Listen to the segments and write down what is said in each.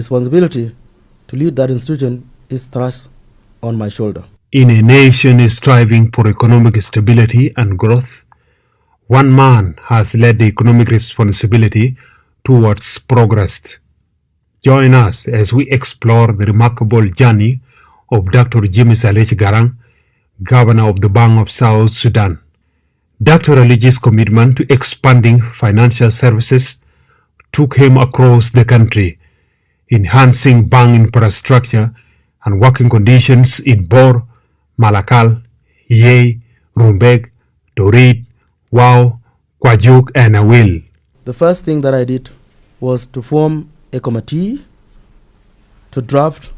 responsibility to lead that institution is thrust on my shoulder. In a nation striving for economic stability and growth, one man has led the economic responsibility towards progress. Join us as we explore the remarkable journey of Dr. Alic Garang, Governor of the Bank of South Sudan. Dr. Alic's commitment to expanding financial services took him across the country, enhancing bank infrastructure and working conditions in Bor, Malakal, Yei, Rumbek, Dorit, Wau, Kwajuk, and Awil. The first thing that I did was to form a committee to draft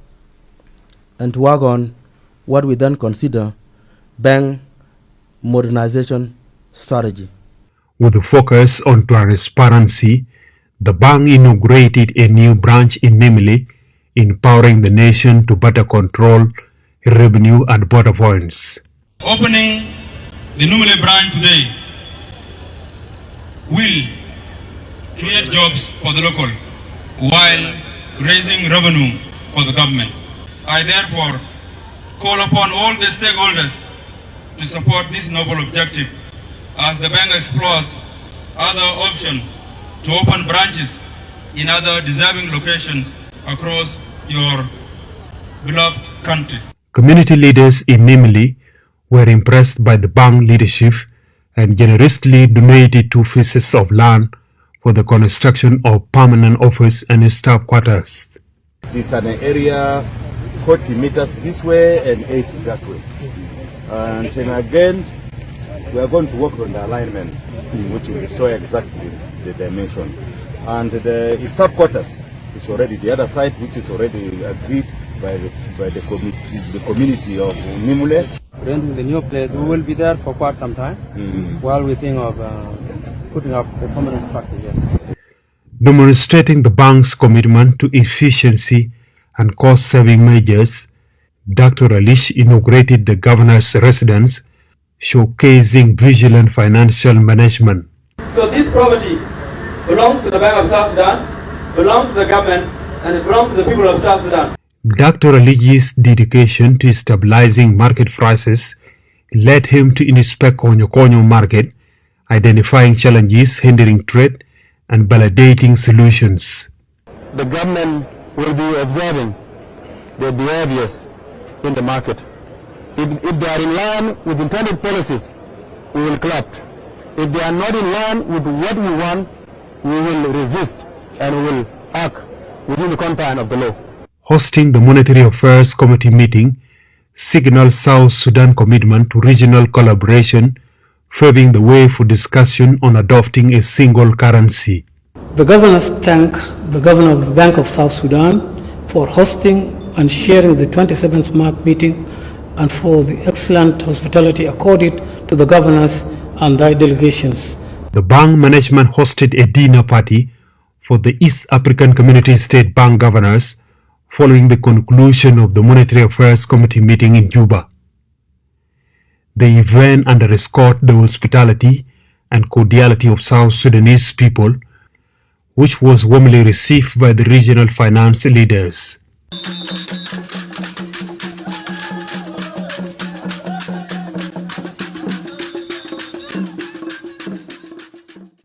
and to work on what we then consider bank modernization strategy. With a focus on transparency, the bank inaugurated a new branch in Nimili, empowering the nation to better control revenue and border points. Opening the Nimili branch today will create jobs for the local while raising revenue for the government. I therefore call upon all the stakeholders to support this noble objective as the bank explores other options to open branches in other deserving locations across your beloved country. Community leaders in Nimili were impressed by the bank leadership and generously donated 2 pieces of land for the construction of permanent office and staff quarters. This is an area 40 meters this way and 80 that way. And then again, we are going to work on the alignment, which will show exactly the dimension. And the staff quarters is already the other side, which is already agreed by the community of Nimule. Renting the new place, we will be there for quite some time while we think of putting up a permanent structure here. Demonstrating the bank's commitment to efficiency and cost-saving measures, Dr. Alic inaugurated the governor's residence, showcasing vigilant financial management. So this property belongs to the Bank of South Sudan, belongs to the government, and it belongs to the people of South Sudan. Dr. Alic's dedication to stabilizing market prices led him to inspect Konyo market, identifying challenges hindering trade and validating solutions. The government will be observing the behaviors in the market. If they are in line with intended policies, we will clap. If they are not in line with what we want, we will resist and we will act within the confines of the law. Hosting the Monetary Affairs Committee meeting signaled South Sudan commitment to regional collaboration, paving the way for discussion on adopting a single currency. The governors thank the Governor of the Bank of South Sudan for hosting and sharing the 27th March meeting and for the excellent hospitality accorded to the governors and their delegations. The bank management hosted a dinner party for the East African Community State Bank governors following the conclusion of the Monetary Affairs Committee meeting in Juba. The event underscored the hospitality and cordiality of South Sudanese people, which was warmly received by the regional finance leaders.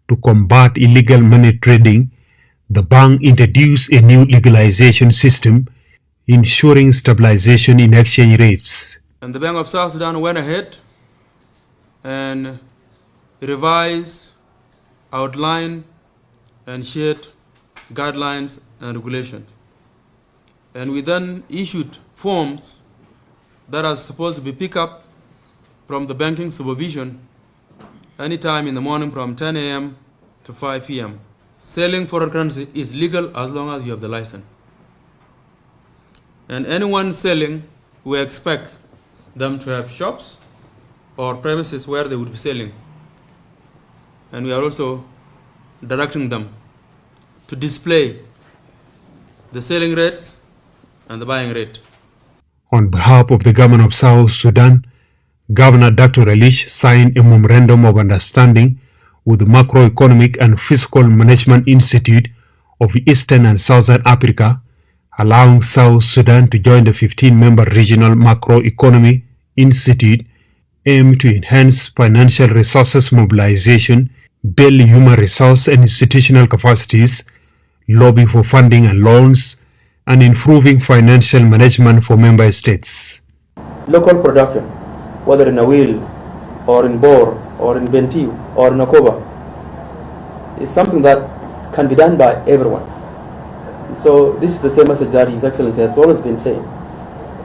To combat illegal money trading, the bank introduced a new legalization system, ensuring stabilization in exchange rates. And the Bank of South Sudan went ahead and revised, outlined, and shared guidelines and regulations. And we then issued forms that are supposed to be picked up from the banking supervision anytime in the morning from 10 a.m. to 5 p.m. Selling foreign currency is legal as long as you have the license. And anyone selling, we expect them to have shops or premises where they would be selling. And we are also directing them to display the selling rates and the buying rate. On behalf of the government of South Sudan, Governor Dr. Alic signed a memorandum of understanding with the Macroeconomic and Fiscal Management Institute of Eastern and Southern Africa, allowing South Sudan to join the 15-member Regional Macroeconomy Institute, aimed to enhance financial resources mobilization, build human resource and institutional capacities, lobby for funding and loans, and improving financial management for member states. Local production, whether in Awil or in Bor or in Bentiu or in Akoba, is something that can be done by everyone. So this is the same message that His Excellency has always been saying.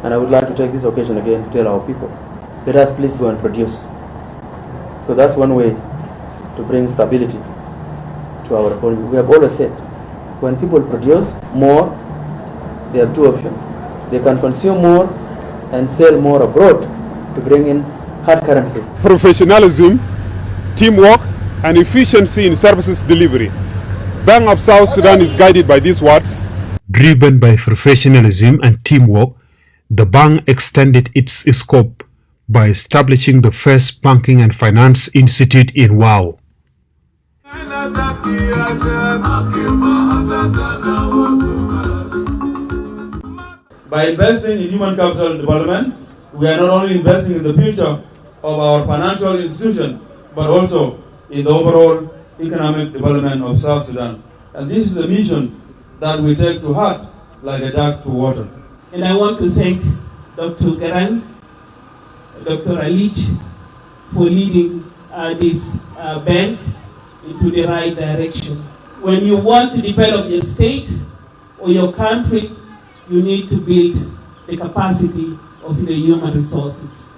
And I would like to take this occasion again to tell our people, let us please go and produce. So that's one way to bring stability to our economy. We have always said, when people produce more, they have two options. They can consume more and sell more abroad to bring in hard currency. Professionalism, teamwork, and efficiency in services delivery. Bank of South Sudan is guided by these words. Driven by professionalism and teamwork, the bank extended its scope by establishing the first banking and finance institute in Wau. By investing in human capital development, we are not only investing in the future of our financial institution, but also in the overall economic development of South Sudan. And this is a mission that we take to heart like a duck to water. And I want to thank Dr. Garang, Dr. Alic for leading this bank into the right direction. When you want to develop your state or your country, you need to build the capacity of the human resources.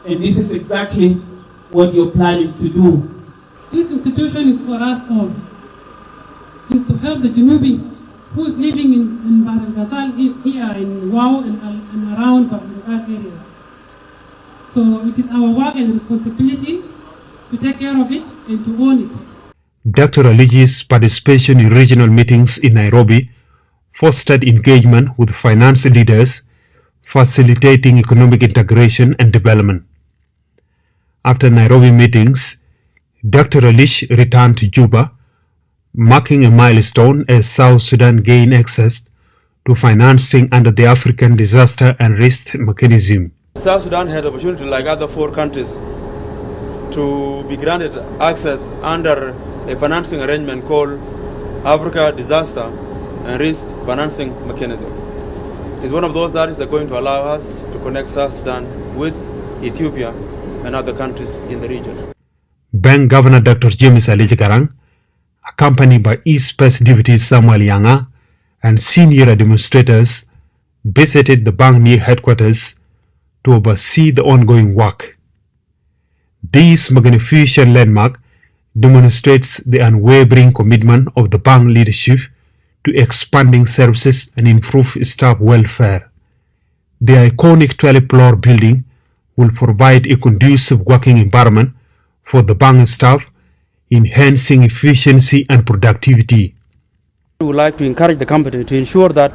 And this is exactly what you're planning to do. This institution is for us all. It's to help the Junubi who is living in Barangazal here in Wau and around Barangazal area. So it is our work and responsibility to take care of it and to own it. Dr. Alic's participation in regional meetings in Nairobi fostered engagement with finance leaders, facilitating economic integration and development. After Nairobi meetings, Dr. Alic returned to Juba, marking a milestone as South Sudan gained access to financing under the African Disaster and Risk Mechanism. South Sudan has the opportunity, like other 4 countries, to be granted access under a financing arrangement called Africa Disaster and Risk Financing Mechanism. It is one of those that is going to allow us to connect South Sudan with Ethiopia and other countries in the region. Bank Governor Dr. James Alic Garang, accompanied by East West Deputy Samuel Yanga and senior administrators, visited the bank new headquarters to oversee the ongoing work. This magnificent landmark demonstrates the unwavering commitment of the bank leadership to expanding services and improve staff welfare. The iconic 12-floor building will provide a conducive working environment for the bank staff, enhancing efficiency and productivity. We would like to encourage the company to ensure that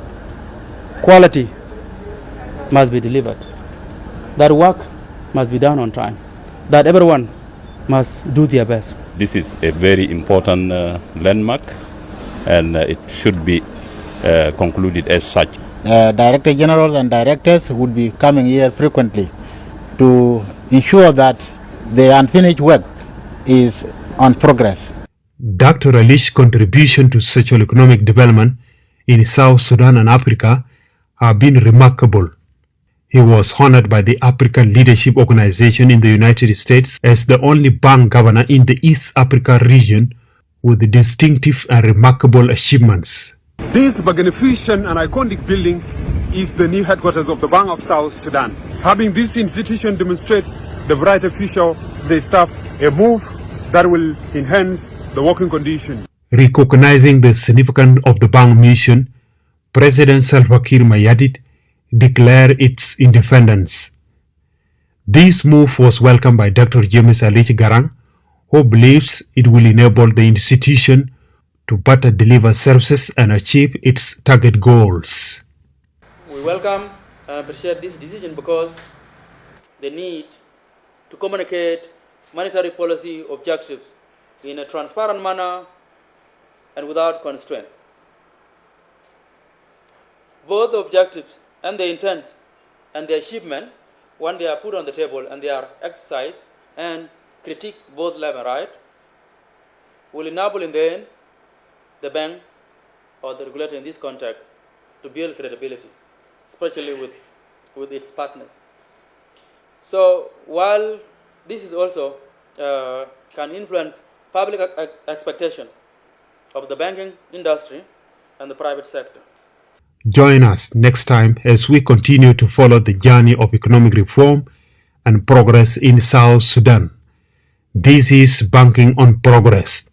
quality must be delivered, that work must be done on time, that everyone must do their best. This is a very important landmark, and it should be concluded as such. Director General and directors would be coming here frequently to ensure that the unfinished work is on progress. Dr. Alic's contribution to socio-economic development in South Sudan and Africa have been remarkable. He was honored by the African Leadership Organization in the United States as the only bank governor in the East Africa region with distinctive and remarkable achievements. This magnificent and iconic building is the new headquarters of the Bank of South Sudan. Having this institution demonstrates the brighter future of the staff, a move that will enhance the working condition. Recognizing the significance of the bank mission, President Salva Kiir Mayardit declared its independence. This move was welcomed by Dr. James Alic Garang, who believes it will enable the institution to better deliver services and achieve its target goals. We welcome and appreciate this decision because the need to communicate monetary policy objectives in a transparent manner and without constraint. both the objectives and the intents and the achievement, when they are put on the table and they are exercised and critique both left and right, will enable in the end the bank or the regulator in this context to build credibility, especially with its partners. So while this is also can influence public expectation of the banking industry and the private sector. Join us next time as we continue to follow the journey of economic reform and progress in South Sudan. This is Banking on Progress.